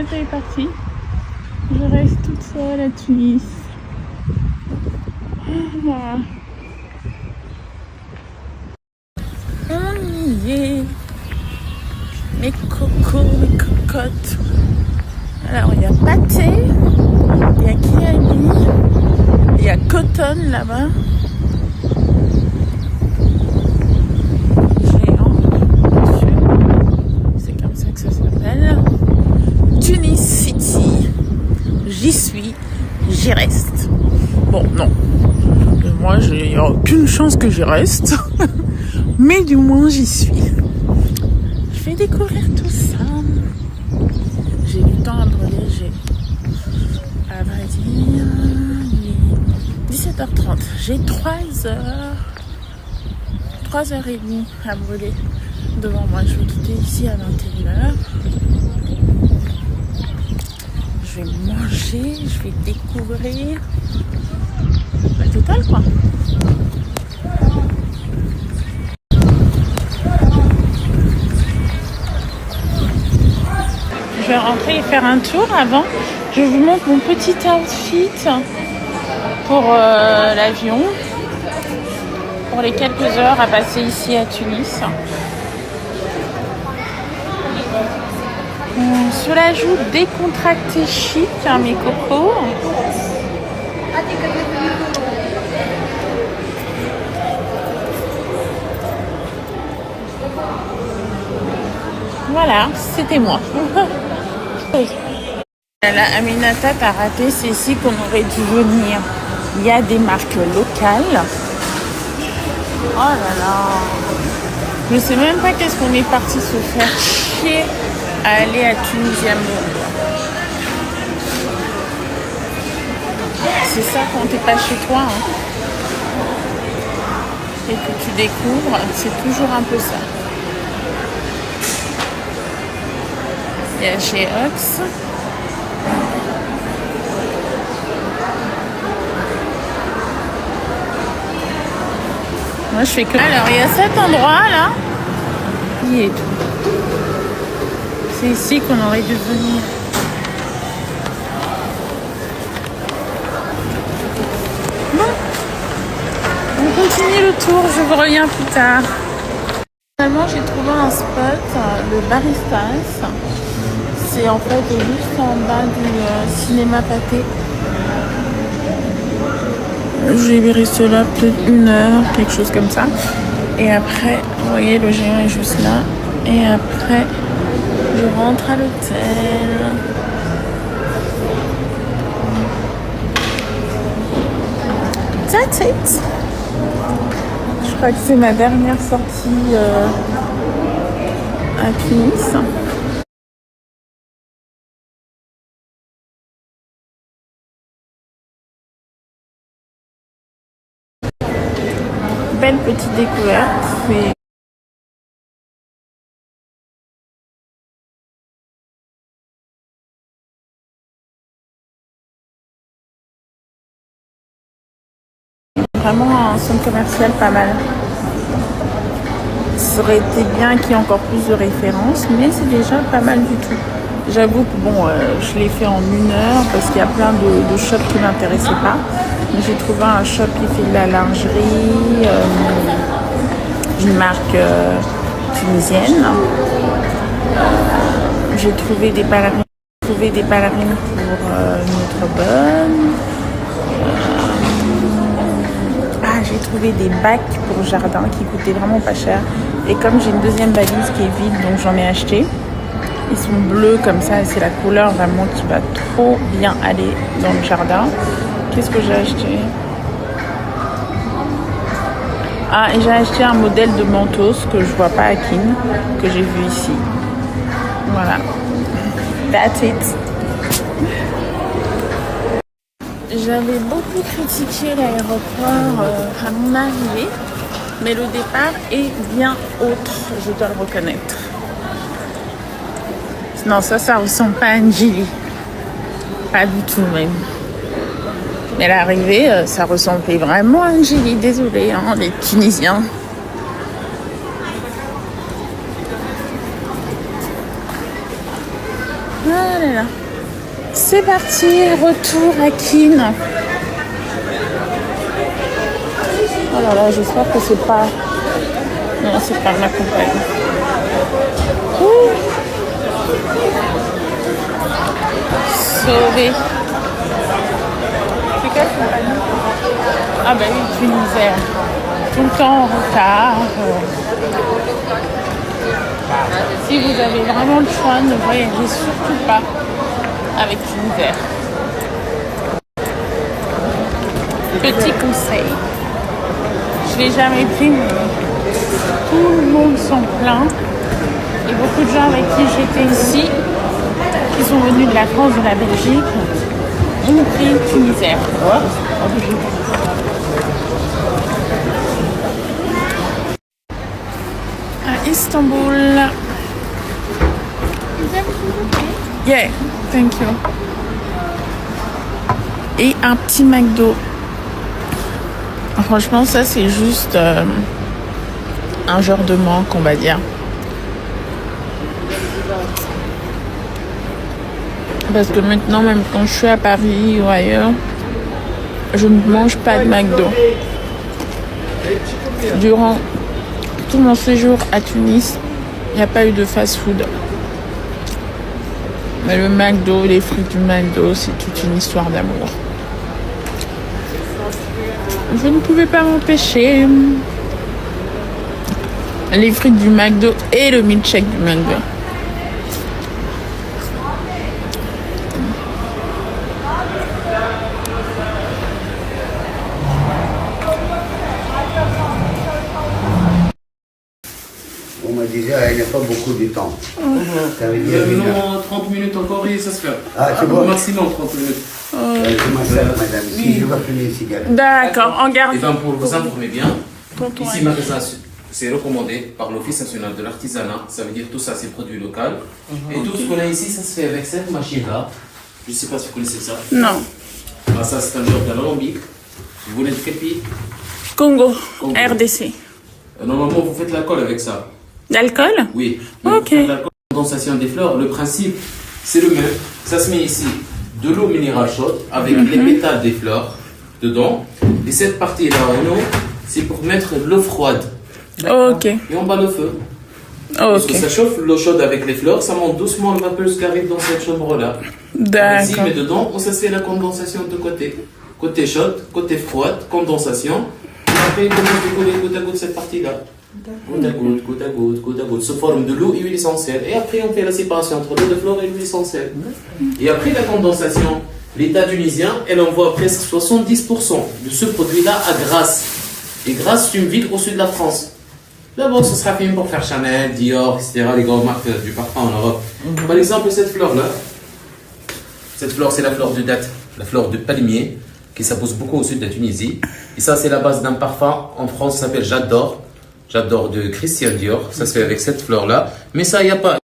Aminata est partie. Je reste toute seule à Tunis. Voilà. On y est. Mes cocos, mes cocottes. Alors il y a Pâté, il y a Kiani, il y a Cotton là-bas. C'est comme ça que ça s'appelle. Tunis City. J'y suis, j'y reste. Bon, non. Moi, il n'y a aucune chance que j'y reste. Mais du moins, j'y suis. Je vais découvrir tout ça. J'ai du temps à brûler. À vrai dire, il est 17h30. J'ai 3h30 à brûler devant moi. Je vais quitter ici à 21h. Je vais manger, je vais découvrir. La totale, quoi. Je vais rentrer et faire un tour avant. Je vous montre mon petit outfit pour l'avion. Pour les quelques heures à passer ici à Tunis. Sur la joue décontractée chic, hein, mes cocos. Voilà, c'était moi. La Aminata, t'as raté, c'est ici qu'on aurait dû venir. Il y a des marques locales. Oh là là. Je sais même pas qu'est-ce qu'on est parti se faire chier à aller à Tunisia. C'est ça quand t'es pas chez toi, hein, et que tu découvres, c'est toujours un peu ça. Il y a chez Ox. Moi je fais que... Alors il y a cet endroit là. Il est tout. C'est ici qu'on aurait dû venir. Bon. On continue le tour, je vous reviens plus tard. Finalement j'ai trouvé un spot, le Baristas. C'est en fait juste en bas du cinéma Pâté. Je vais rester là peut-être 1 heure, quelque chose comme ça. Et après, vous voyez, le géant est juste là. Et après, je rentre à l'hôtel. That's it. Je crois que c'est ma dernière sortie à Tunis. Belle petite découverte. Mais... vraiment un centre commercial pas mal. Ça aurait été bien qu'il y ait encore plus de références, mais c'est déjà pas mal du tout. J'avoue que bon, je l'ai fait en 1 heure parce qu'il y a plein de shops qui ne m'intéressaient pas. Mais j'ai trouvé un shop qui fait de la lingerie, d'une marque tunisienne. J'ai trouvé des ballerines pour notre bonne. J'ai trouvé des bacs pour jardin qui coûtaient vraiment pas cher. Et comme j'ai une deuxième valise qui est vide, donc j'en ai acheté. Ils sont bleus comme ça et c'est la couleur vraiment qui va trop bien aller dans le jardin. Qu'est-ce que j'ai acheté? Ah, et j'ai acheté un modèle de mentos que je vois pas à Kin, que j'ai vu ici. Voilà. That's it. J'avais beaucoup critiqué l'aéroport à mon arrivée, mais le départ est bien autre, je dois le reconnaître. Non, ça ressemble pas à Njili. Pas du tout même. Mais l'arrivée, ça ressemblait vraiment à Njili. Désolée, hein, les Tunisiens. Ah là là. C'est parti, retour à Keene. Oh là là, j'espère que c'est pas... Non, c'est pas ma compagne. Ouh. Sauvé. C'est quelle compagnie? Ah bah oui, Tunisair. Tout le temps en retard. Si vous avez vraiment le choix, ne voyagez surtout pas avec Tunisair. Petit conseil. Je l'ai jamais pris, mais tout le monde s'en plaint. Et beaucoup de gens avec qui j'étais ici, qui sont venus de la France, de la Belgique, ont pris Tunisair. À Istanbul. Yeah, thank you. Et un petit McDo. Franchement, ça c'est juste un genre de manque, on va dire. Parce que maintenant, même quand je suis à Paris ou ailleurs, je ne mange pas de McDo. Durant tout mon séjour à Tunis, il n'y a pas eu de fast-food. Mais le McDo, les frites du McDo, c'est toute une histoire d'amour. Je ne pouvais pas m'empêcher. Les frites du McDo et le milkshake du McDo. On me disait il n'y a pas beaucoup de temps. Ça veut dire non, 30 minutes encore et ça se fait. Ah, c'est bon. Au maximum 30 minutes. Comment ça, madame? Si je vais finir une cigarette. D'accord, en garde. Et bien pour vous informer bien, Tonton ici Ali. magasin c'est recommandé par l'Office national de l'artisanat. Ça veut dire tout ça c'est produit local. Et tout ce qu'on a ici, ça se fait avec cette machine-là. Je ne sais pas si vous connaissez ça. Non. Ah, ça c'est un genre d'alambic. Vous voulez de quel pays? Congo, Congo. RDC. Normalement vous faites la colle avec ça. D'alcool? Oui. Ok. La condensation des fleurs, le principe, c'est le même. Ça se met ici de l'eau minérale chaude avec les pétales des fleurs dedans. Et cette partie-là, c'est pour mettre l'eau froide. Ok. Et on bat le feu. Parce que Ok. ça chauffe l'eau chaude avec les fleurs, ça monte doucement le vapeuse qui arrive dans cette chambre-là. Ici, D'accord. mais dedans, on se fait la condensation de côté. Côté chaude, côté froide, condensation. Et après, il commence à décoller goutte à goutte cette partie-là. Goutte à goutte, goutte à goutte, goutte à goutte, sous forme de l'eau et huile essentielle. Et après, on fait la séparation entre l'eau de flore et l'huile essentielle. Et après la condensation, l'État tunisien, elle envoie presque 70% de ce produit-là à Grasse. Et Grasse, c'est une ville au sud de la France. D'abord, ce sera fait pour faire Chanel, Dior, etc., les grandes marques du parfum en Europe. Par exemple, cette fleur-là, cette fleur, c'est la fleur de date, la fleur de palmier, qui s'appose beaucoup au sud de la Tunisie. Et ça, c'est la base d'un parfum en France, ça s'appelle J'adore. J'adore de Christian Dior. Ça se fait avec cette fleur-là. Mais ça, il n'y a pas